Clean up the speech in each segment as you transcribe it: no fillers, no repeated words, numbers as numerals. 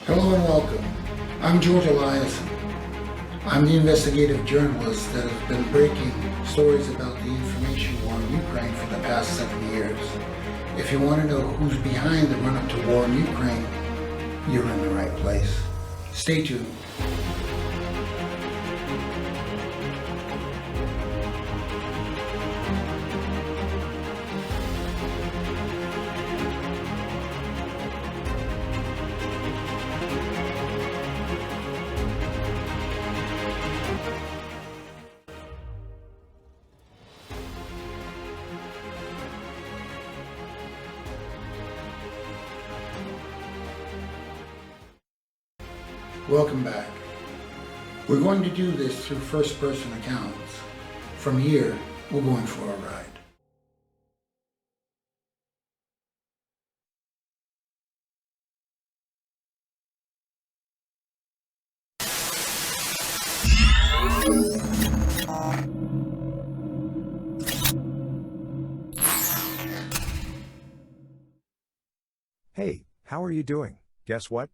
Hello and welcome. I'm George Eliason. I'm the investigative journalist that has been breaking stories about the information war in Ukraine for the past 7 years. If you want to know who's behind the run-up to war in Ukraine, you're in the right place. Stay tuned. Welcome back. We're going to do this through first-person accounts. From here, we're going for a ride. Hey, how are you doing? Guess what?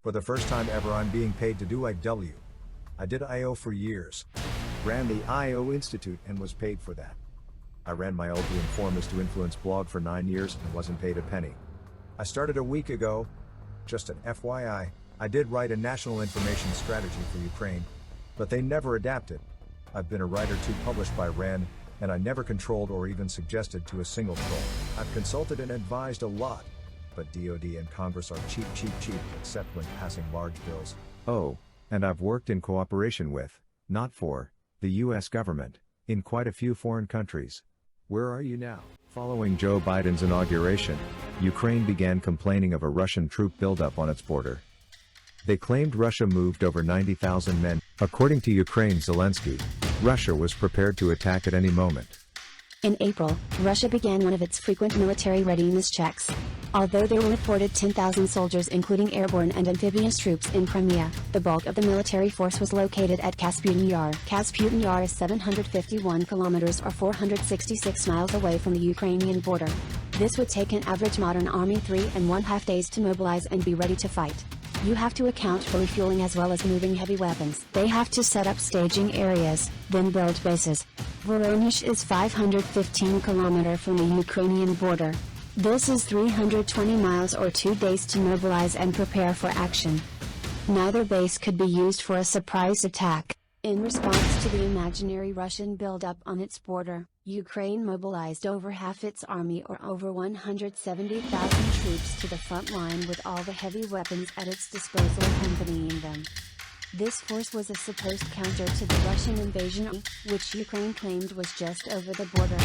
For the first time ever, I'm being paid to do IW. I did IO for years. Ran the IO Institute and was paid for that. I ran my old Inform is to Influence blog for 9 years and wasn't paid a penny. I started a week ago. Just an FYI, I did write a national information strategy for Ukraine, but they never adapted. I've been a writer too published by REN, and I never controlled or even suggested to a single troll. I've consulted and advised a lot. But DoD and Congress are cheap, except when passing large bills. Oh, and I've worked in cooperation with, not for, the US government, in quite a few foreign countries. Where are you now? Following Joe Biden's inauguration, Ukraine began complaining of a Russian troop buildup on its border. They claimed Russia moved over 90,000 men. According to Ukraine's Zelensky, Russia was prepared to attack at any moment. In April, Russia began one of its frequent military readiness checks. Although there were reported 10,000 soldiers including airborne and amphibious troops in Crimea, the bulk of the military force was located at Kasputin Yar. Kasputin Yar is 751 kilometers or 466 miles away from the Ukrainian border. This would take an average modern army 3.5 days to mobilize and be ready to fight. You have to account for refueling as well as moving heavy weapons. They have to set up staging areas, then build bases. Voronezh is 515 kilometers from the Ukrainian border. This is 320 miles or 2 days to mobilize and prepare for action. Neither base could be used for a surprise attack. In response to the imaginary Russian buildup on its border, Ukraine mobilized over half its army or over 170,000 troops to the front line with all the heavy weapons at its disposal accompanying them. This force was a supposed counter to the Russian invasion, which Ukraine claimed was just over the border.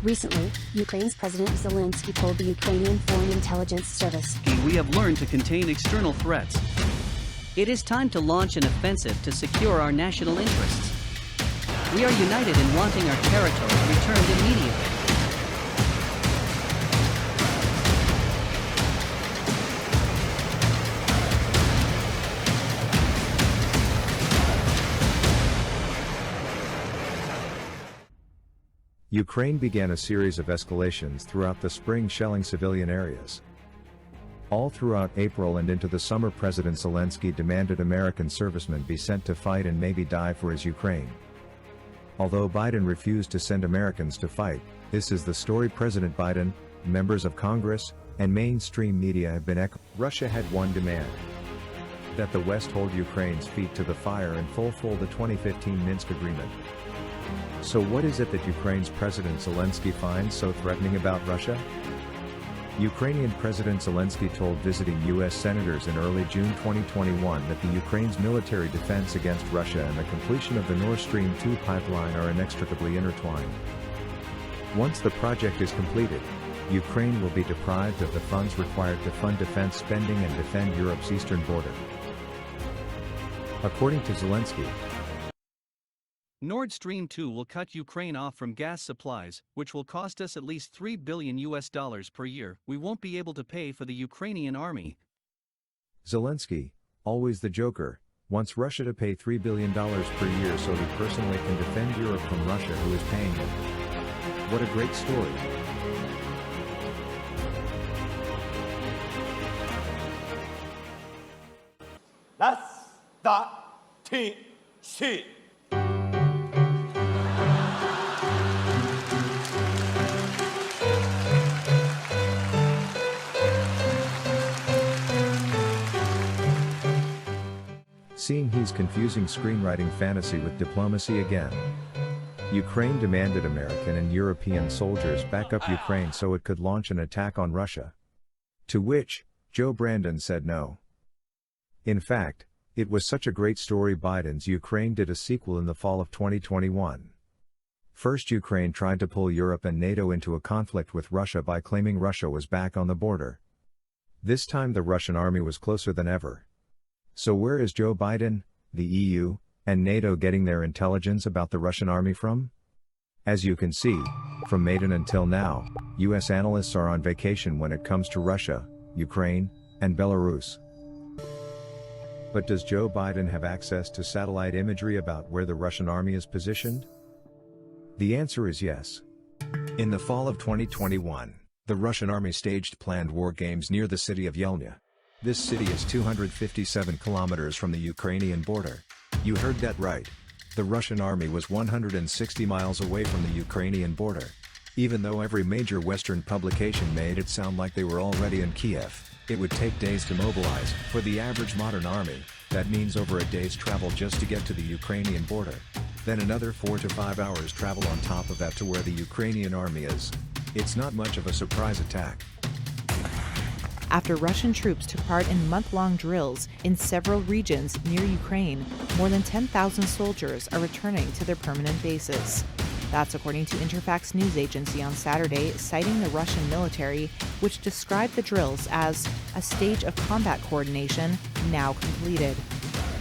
Recently, Ukraine's President Zelensky told the Ukrainian Foreign Intelligence Service, "We have learned to contain external threats. It is time to launch an offensive to secure our national interests. We are united in wanting our territory returned immediately." Ukraine began a series of escalations throughout the spring, shelling civilian areas. All throughout April and into the summer, President Zelensky demanded American servicemen be sent to fight and maybe die for his Ukraine. Although Biden refused to send Americans to fight, this is the story President Biden, members of Congress, and mainstream media have been echoing. Russia had one demand: that the West hold Ukraine's feet to the fire and fulfill the 2015 Minsk agreement. So what is it that Ukraine's President Zelensky finds so threatening about Russia? Ukrainian President Zelensky told visiting U.S. senators in early June 2021 that the Ukraine's military defense against Russia and the completion of the Nord Stream 2 pipeline are inextricably intertwined. Once the project is completed, Ukraine will be deprived of the funds required to fund defense spending and defend Europe's eastern border. According to Zelensky, Nord Stream 2 will cut Ukraine off from gas supplies, which will cost us at least $3 billion per year. We won't be able to pay for the Ukrainian army. Zelensky, always the joker, wants Russia to pay $3 billion per year so he personally can defend Europe from Russia, who is paying him. What a great story. Let's start TC. Seeing he's confusing screenwriting fantasy with diplomacy again. Ukraine demanded American and European soldiers back up Ukraine so it could launch an attack on Russia. To which, Joe Brandon said no. In fact, it was such a great story Biden's Ukraine did a sequel in the fall of 2021. First, Ukraine tried to pull Europe and NATO into a conflict with Russia by claiming Russia was back on the border. This time the Russian army was closer than ever. So where is Joe Biden, the EU, and NATO getting their intelligence about the Russian army from? As you can see, from Maidan until now, US analysts are on vacation when it comes to Russia, Ukraine, and Belarus. But does Joe Biden have access to satellite imagery about where the Russian army is positioned? The answer is yes. In the fall of 2021, the Russian army staged planned war games near the city of Yelnya. This city is 257 kilometers from the Ukrainian border. You heard that right. The Russian army was 160 miles away from the Ukrainian border. Even though every major Western publication made it sound like they were already in Kiev, it would take days to mobilize. For the average modern army, that means over a day's travel just to get to the Ukrainian border. Then another 4 to 5 hours travel on top of that to where the Ukrainian army is. It's not much of a surprise attack. After Russian troops took part in month-long drills in several regions near Ukraine, more than 10,000 soldiers are returning to their permanent bases. That's according to Interfax news agency on Saturday, citing the Russian military, which described the drills as a stage of combat coordination now completed.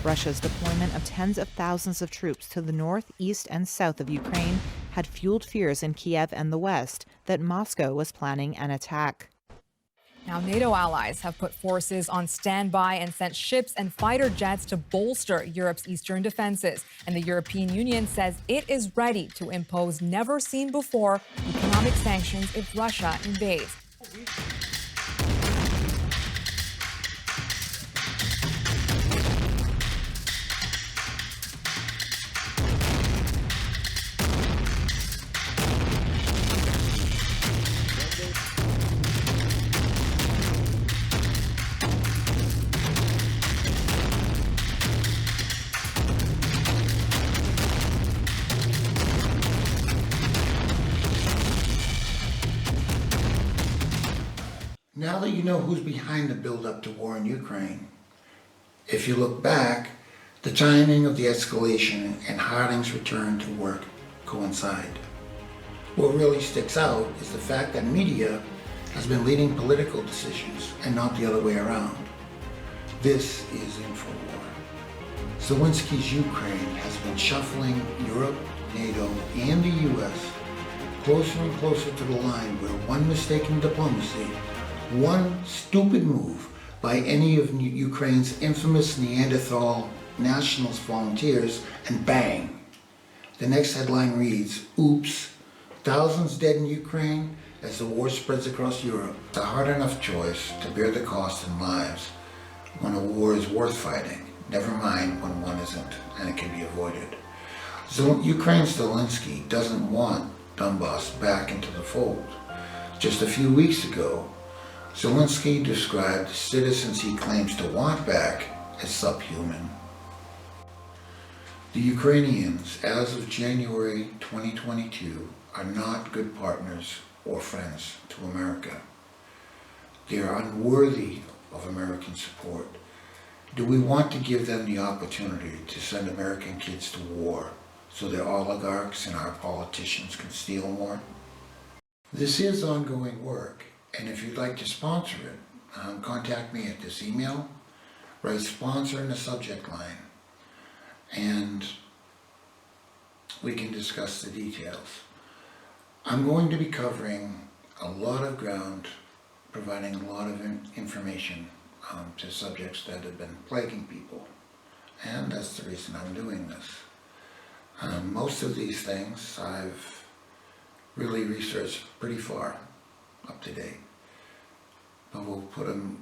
Russia's deployment of tens of thousands of troops to the north, east, and south of Ukraine had fueled fears in Kiev and the West that Moscow was planning an attack. Now, NATO allies have put forces on standby and sent ships and fighter jets to bolster Europe's eastern defenses. And the European Union says it is ready to impose never-seen-before economic sanctions if Russia invades. Now that you know who's behind the build-up to war in Ukraine, if you look back, the timing of the escalation and Harding's return to work coincide. What really sticks out is the fact that media has been leading political decisions and not the other way around. This is InfoWar. Zelensky's Ukraine has been shuffling Europe, NATO, and the US closer and closer to the line where one mistaken diplomacy, one stupid move by any of Ukraine's infamous Neanderthal nationalist volunteers, and bang! The next headline reads, "Oops, thousands dead in Ukraine as the war spreads across Europe." It's a hard enough choice to bear the cost in lives when a war is worth fighting, never mind when one isn't and it can be avoided. Ukraine's Zelensky doesn't want Donbass back into the fold. Just a few weeks ago, Zelensky described the citizens he claims to want back as subhuman. The Ukrainians, as of January 2022, are not good partners or friends to America. They are unworthy of American support. Do we want to give them the opportunity to send American kids to war so their oligarchs and our politicians can steal more? This is ongoing work, and if you'd like to sponsor it, contact me at this email, write sponsor in the subject line, and we can discuss the details. I'm going to be covering a lot of ground, providing a lot of information to subjects that have been plaguing people and that's the reason I'm doing this. Most of these things I've really researched pretty far up to date, but we'll put them